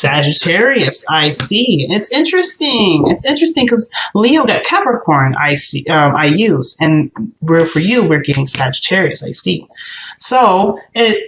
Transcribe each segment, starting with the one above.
Sagittarius, I see. It's interesting. It's interesting because Leo got Capricorn, I see. I use, and for you, we're getting Sagittarius, I see. So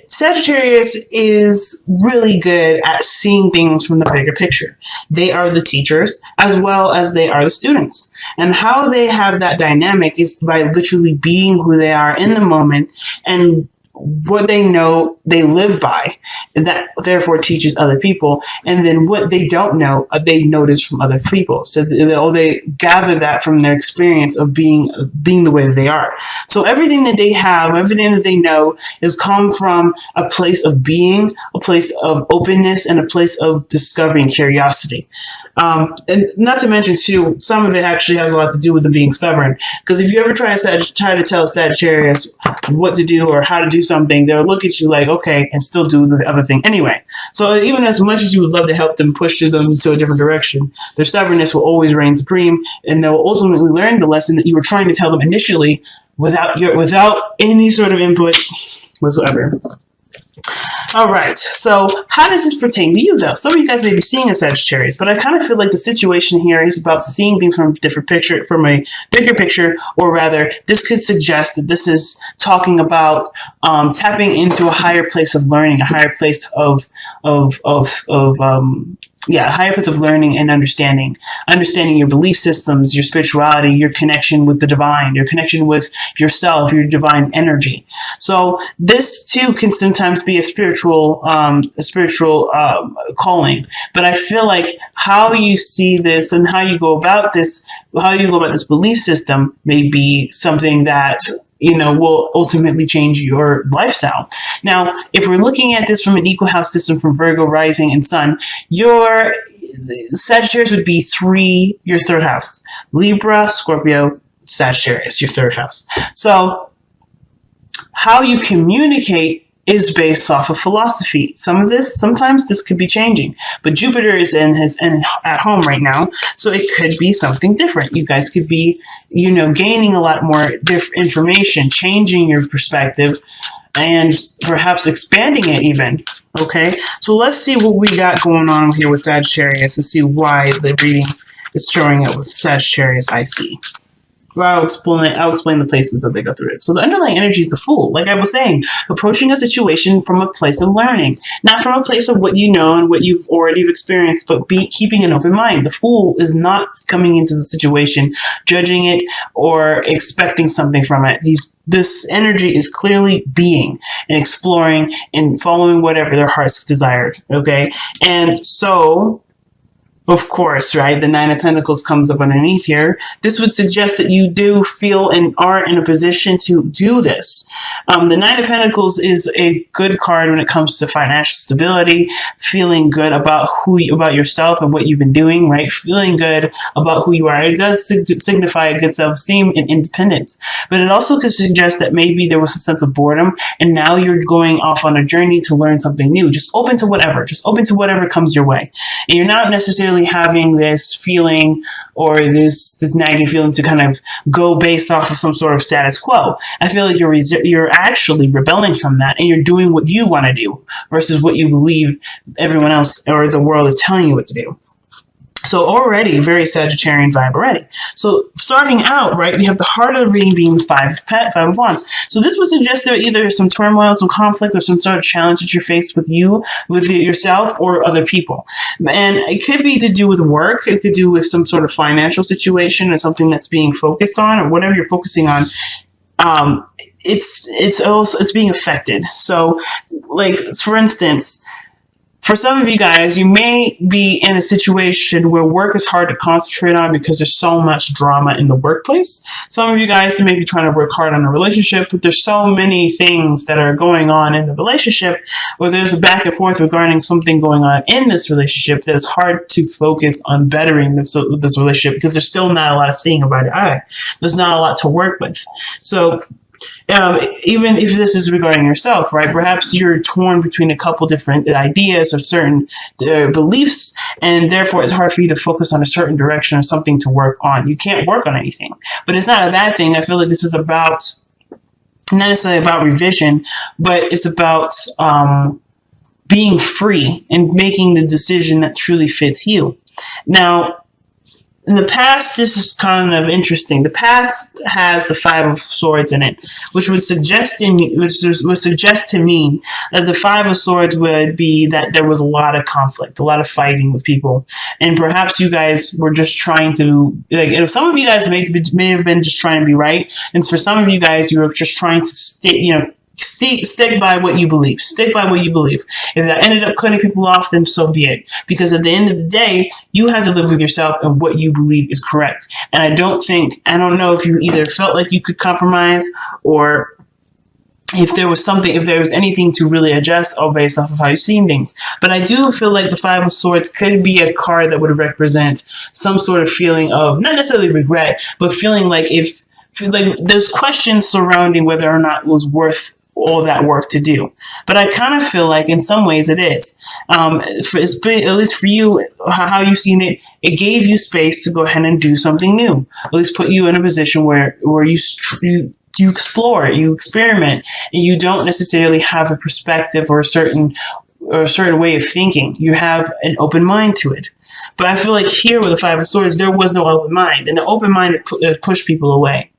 Sagittarius is really good at seeing things from the bigger picture. They are the teachers as well as they are the students, and how they have that dynamic is by literally being who they are in the moment and what they know they live by, and that therefore teaches other people. And then what they don't know, they notice from other people. So they gather that from their experience of being the way that they are. So everything that they have, everything that they know, has come from a place of being, a place of openness, and a place of discovery and curiosity. And not to mention too, some of it actually has a lot to do with them being stubborn. Because if you ever try to tell a Sagittarius what to do or how to do something, they'll look at you like, okay, and still do the other thing anyway. So even as much as you would love to help them push them into a different direction, their stubbornness will always reign supreme, and they'll ultimately learn the lesson that you were trying to tell them initially without any sort of input whatsoever. All right, so how does this pertain to you, though? Some of you guys may be seeing a Sagittarius, but I kind of feel like the situation here is about seeing things from a different picture, from a bigger picture, or rather, this could suggest that this is talking about tapping into a higher place of learning, a higher place of a higher place of learning and understanding your belief systems, your spirituality, your connection with the divine, your connection with yourself, your divine energy. So this too can sometimes be a spiritual calling. But I feel like how you see this and how you go about this belief system may be something that will ultimately change your lifestyle. Now, if we're looking at this from an equal house system from Virgo rising and sun, your Sagittarius would be your third house. Libra, Scorpio, Sagittarius, your third house. So how you communicate is based off of philosophy. Sometimes this could be changing, but Jupiter is at home right now, so it could be something different. You guys could be, gaining a lot more information, changing your perspective, and perhaps expanding it even. Okay, so let's see what we got going on here with Sagittarius and see why the reading is showing up with Sagittarius I see. Well, I'll explain the placements as they go through it. So the underlying energy is the Fool. Like I was saying, approaching a situation from a place of learning, not from a place of what you know and what you've already experienced, but keeping an open mind. The Fool is not coming into the situation, judging it, or expecting something from it. This energy is clearly being and exploring and following whatever their heart's desired. Okay, and so, of course, right, the Nine of Pentacles comes up underneath here. This would suggest that you do feel and are in a position to do this. The Nine of Pentacles is a good card when it comes to financial stability, feeling good about about yourself and what you've been doing, right? Feeling good about who you are. It does signify a good self-esteem and independence. But it also could suggest that maybe there was a sense of boredom, and now you're going off on a journey to learn something new. Just open to whatever. Just open to whatever comes your way. And you're not necessarily having this feeling or this nagging feeling to kind of go based off of some sort of status quo. I feel like you're actually rebelling from that, and you're doing what you want to do versus what you believe everyone else or the world is telling you what to do. So already, very Sagittarian vibe already. So starting out, right, we have the heart of the reading being Five of Wands. So this would suggest there either some turmoil, some conflict, or some sort of challenge that you're faced with yourself or other people. And it could be to do with work. It could do with some sort of financial situation or something that's being focused on, or whatever you're focusing on. It's being affected. So, like, for instance, for some of you guys, you may be in a situation where work is hard to concentrate on because there's so much drama in the workplace. Some of you guys may be trying to work hard on a relationship, but there's so many things that are going on in the relationship, or there's a back and forth regarding something going on in this relationship that it's hard to focus on bettering this relationship because there's still not a lot of seeing about it. There's not a lot to work with. So even if this is regarding yourself, right? Perhaps you're torn between a couple different ideas or certain beliefs, and therefore it's hard for you to focus on a certain direction or something to work on. You can't work on anything, but it's not a bad thing. I feel like this is not necessarily about revision, but it's about being free and making the decision that truly fits you. Now, in the past, this is kind of interesting. The past has the Five of Swords in it, which would suggest to me that the Five of Swords would be that there was a lot of conflict, a lot of fighting with people, and perhaps you guys were just trying to, like, you know, some of you guys may have been just trying to be right, and for some of you guys, you were just trying to stick by what you believe. Stick by what you believe. If that ended up cutting people off, then so be it. Because at the end of the day, you have to live with yourself and what you believe is correct. And I don't know if you either felt like you could compromise, or if there was anything to really adjust, all based off of how you've seen things. But I do feel like the Five of Swords could be a card that would represent some sort of feeling of, not necessarily regret, but feeling like there's questions surrounding whether or not it was worth all that work to do. But I kind of feel like in some ways it is. At least for you, how you've seen it, it gave you space to go ahead and do something new. At least put you in a position where you explore, you experiment, and you don't necessarily have a perspective or a certain way of thinking. You have an open mind to it. But I feel like here with the Five of Swords, there was no open mind, and the open mind pushed people away.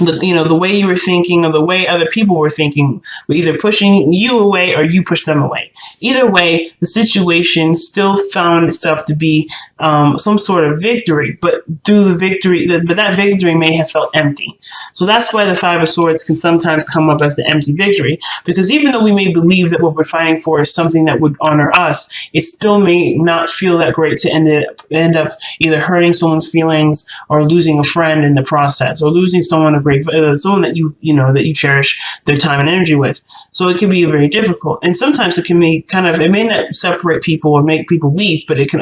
The way you were thinking or the way other people were thinking were either pushing you away or you pushed them away. Either way, the situation still found itself to be some sort of victory, but that victory may have felt empty. So that's why the Five of Swords can sometimes come up as the empty victory, because even though we may believe that what we're fighting for is something that would honor us, it still may not feel that great to end up either hurting someone's feelings or losing a friend in the process, or losing someone that you cherish their time and energy with. So it can be very difficult, and sometimes it may not separate people or make people leave, but it can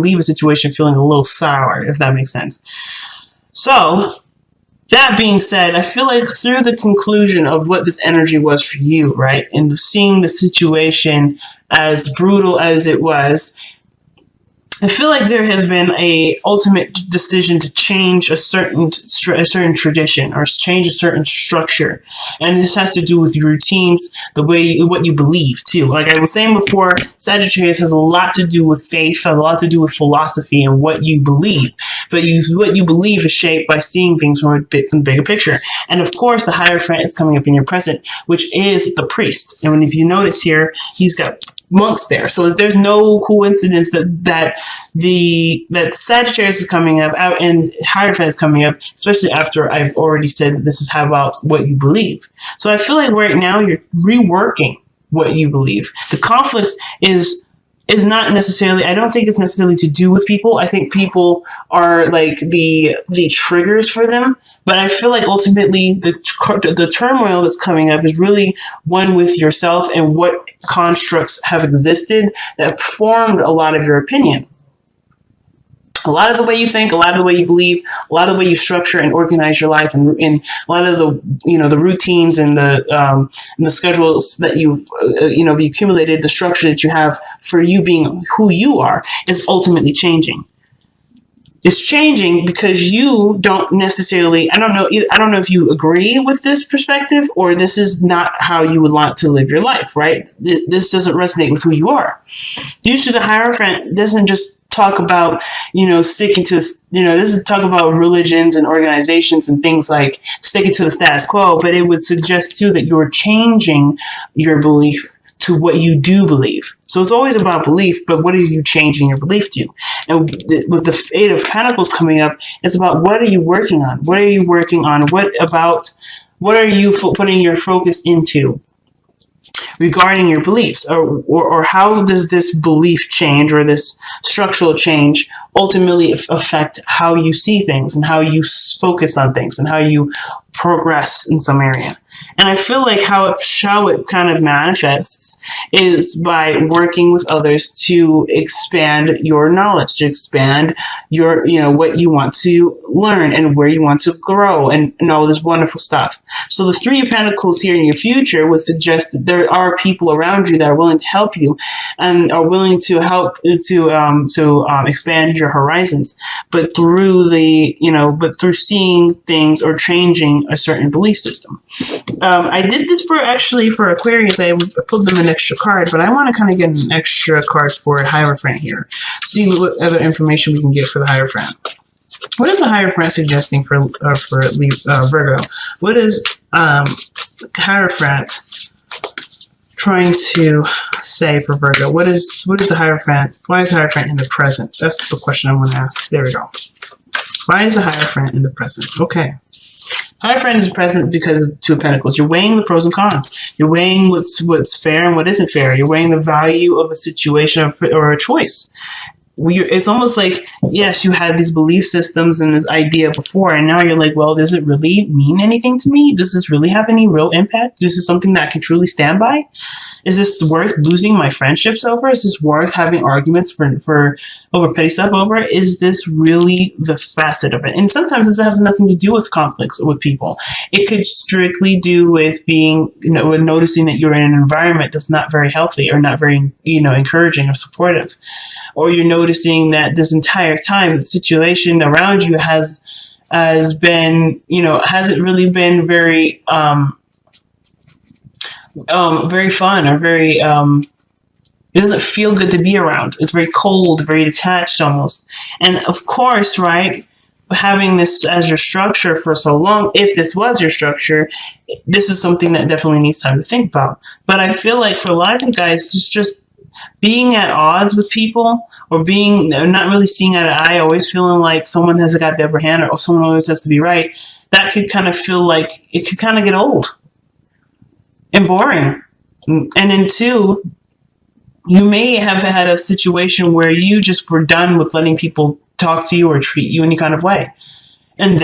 leave a situation feeling a little sour, if that makes sense. So that being said, I feel like through the conclusion of what this energy was for you, right, and seeing the situation as brutal as it was, I feel like there has been a ultimate decision to change a certain tradition or change a certain structure, and this has to do with your routines, what you believe too. Like I was saying before, Sagittarius has a lot to do with faith, a lot to do with philosophy and what you believe. But what you believe is shaped by seeing things from the bigger picture. And of course, the Hierophant is coming up in your present, which is the priest. And if you notice here, he's got monks there. So there's no coincidence that Sagittarius is coming up out and Hierophant is coming up, especially after I've already said this is how about what you believe. So I feel like right now you're reworking what you believe. The conflicts is not necessarily, I don't think it's necessarily to do with people. I think people are like the triggers for them. But I feel like ultimately the turmoil that's coming up is really one with yourself and what constructs have existed that formed a lot of your opinion. A lot of the way you think, a lot of the way you believe, a lot of the way you structure and organize your life, and a lot of the routines and the schedules that you've accumulated, the structure that you have for you being who you are is ultimately changing. It's changing because you don't necessarily, I don't know if you agree with this perspective or this is not how you would want to live your life, right? This doesn't resonate with who you are. Usually the Hierophant doesn't just talk about, sticking to, this is talk about religions and organizations and things like sticking to the status quo, but it would suggest too that you're changing your belief to what you do believe. So it's always about belief, but what are you changing your belief to? And with the Eight of Pentacles coming up, it's about what are you working on? What are you working on? What are you putting your focus into regarding your beliefs, or how does this belief change or this structural change ultimately affect how you see things and how you focus on things and how you progress in some area? And I feel like how it kind of manifests is by working with others to expand your knowledge, to expand your, what you want to learn and where you want to grow and all this wonderful stuff. So the Three of Pentacles here in your future would suggest that there are people around you that are willing to help you and are willing to help to expand your horizons, but through through seeing things or changing a certain belief system. I did this for Aquarius. I pulled them an extra card, but I want to kind of get an extra card for Hierophant here. See what other information we can get for the Hierophant. What is the Hierophant suggesting for Virgo? What is Hierophant trying to say for Virgo? What is the Hierophant? Why is the Hierophant in the present? That's the question I want to ask. There we go. Why is the Hierophant in the present? Okay. Hierophant is present because of the Two of Pentacles. You're weighing the pros and cons. You're weighing what's fair and what isn't fair. You're weighing the value of a situation or a choice. It's almost like, yes, you had these belief systems and this idea before, and now you're like, well, does it really mean anything to me? Does this really have any real impact? Is this something that I can truly stand by? Is this worth losing my friendships over? Is this worth having arguments for over petty stuff over? Is this really the facet of it? And sometimes this has nothing to do with conflicts with people. It could strictly do with being, with noticing that you're in an environment that's not very healthy or not very, encouraging or supportive. Or you're noticing that this entire time the situation around you has been, hasn't really been very very fun or very it doesn't feel good to be around. It's very cold, very detached almost. And of course, right, having this as your structure for so long, if this was your structure, this is something that definitely needs time to think about. But I feel like for a lot of you guys, it's just being at odds with people or being not really seeing eye to eye, always feeling like someone has got the upper hand or someone always has to be right, that could kind of feel like it could kind of get old and boring. And then two, you may have had a situation where you just were done with letting people talk to you or treat you any kind of way. And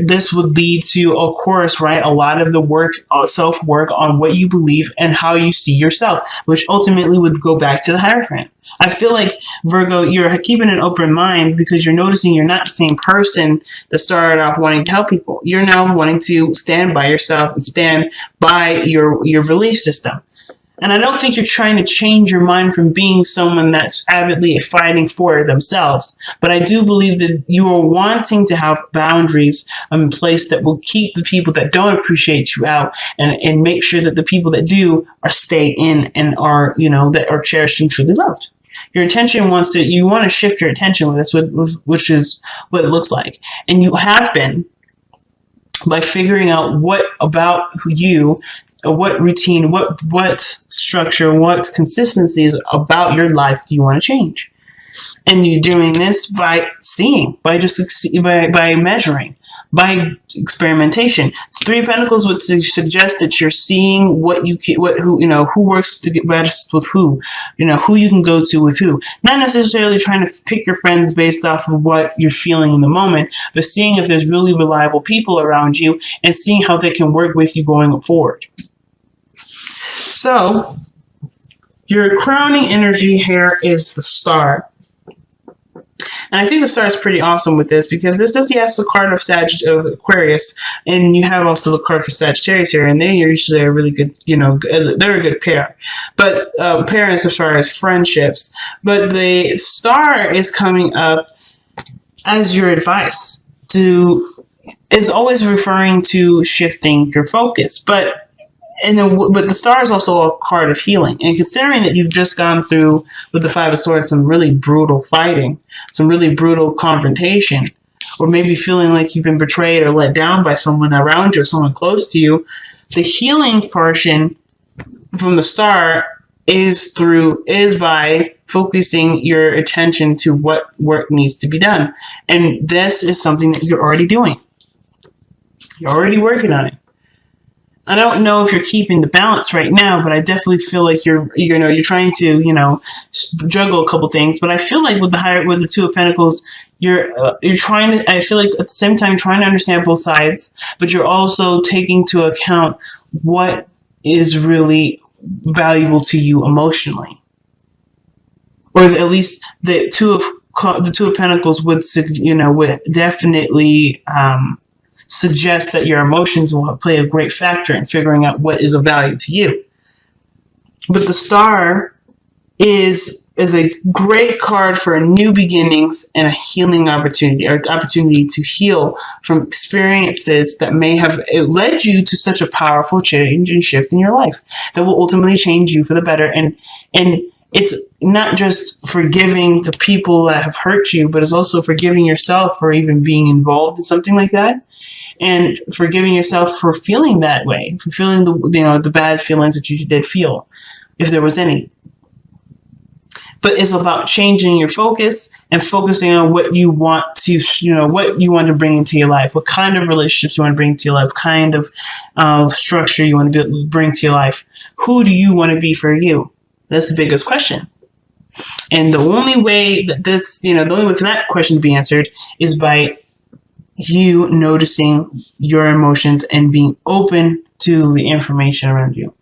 this would lead to, of course, right, a lot of the work, self-work on what you believe and how you see yourself, which ultimately would go back to the Hierophant. I feel like, Virgo, you're keeping an open mind because you're noticing you're not the same person that started off wanting to help people. You're now wanting to stand by yourself and stand by your belief system. And I don't think you're trying to change your mind from being someone that's avidly fighting for themselves. But I do believe that you are wanting to have boundaries in place that will keep the people that don't appreciate you out and make sure that the people that do are stay in and are, that are cherished and truly loved. Your attention you want to shift your attention, which is what it looks like. And you have been by figuring out what about you, what routine, what structure, what consistencies about your life do you want to change? And you're doing this by seeing, by measuring, by experimentation. Three of Pentacles would suggest that you're seeing who works to get best with who, who you can go to with who. Not necessarily trying to pick your friends based off of what you're feeling in the moment, but seeing if there's really reliable people around you and seeing how they can work with you going forward. So, your crowning energy here is the Star. And I think the Star is pretty awesome with this because this is, yes, the card of Aquarius, and you have also the card for Sagittarius here, and they're usually a really good, they're a good pair. But parents as far as friendships. But the Star is coming up as your advice it's always referring to shifting your focus, but the Star is also a card of healing. And considering that you've just gone through, with the Five of Swords, some really brutal fighting, some really brutal confrontation, or maybe feeling like you've been betrayed or let down by someone around you or someone close to you, the healing portion from the Star is by focusing your attention to what work needs to be done. And this is something that you're already doing. You're already working on it. I don't know if you're keeping the balance right now, but I definitely feel like you're trying to, juggle a couple things. But I feel like with the Two of Pentacles, you're trying to, I feel like at the same time trying to understand both sides, but you're also taking into account what is really valuable to you emotionally. Or at least the Two of Pentacles would definitely, suggest that your emotions will play a great factor in figuring out what is of value to you. But the Star is is a great card for new beginnings and a healing opportunity, or opportunity to heal from experiences that may have led you to such a powerful change and shift in your life that will ultimately change you for the better. And it's not just forgiving the people that have hurt you, but it's also forgiving yourself for even being involved in something like that, and forgiving yourself for feeling that way, for feeling the bad feelings that you did feel, if there was any. But it's about changing your focus and focusing on what you want to, what you want to bring into your life, what kind of relationships you want to bring to your life, kind of structure you want to bring to your life. Who do you want to be for you? That's the biggest question. And the only way that the only way for that question to be answered is by you noticing your emotions and being open to the information around you.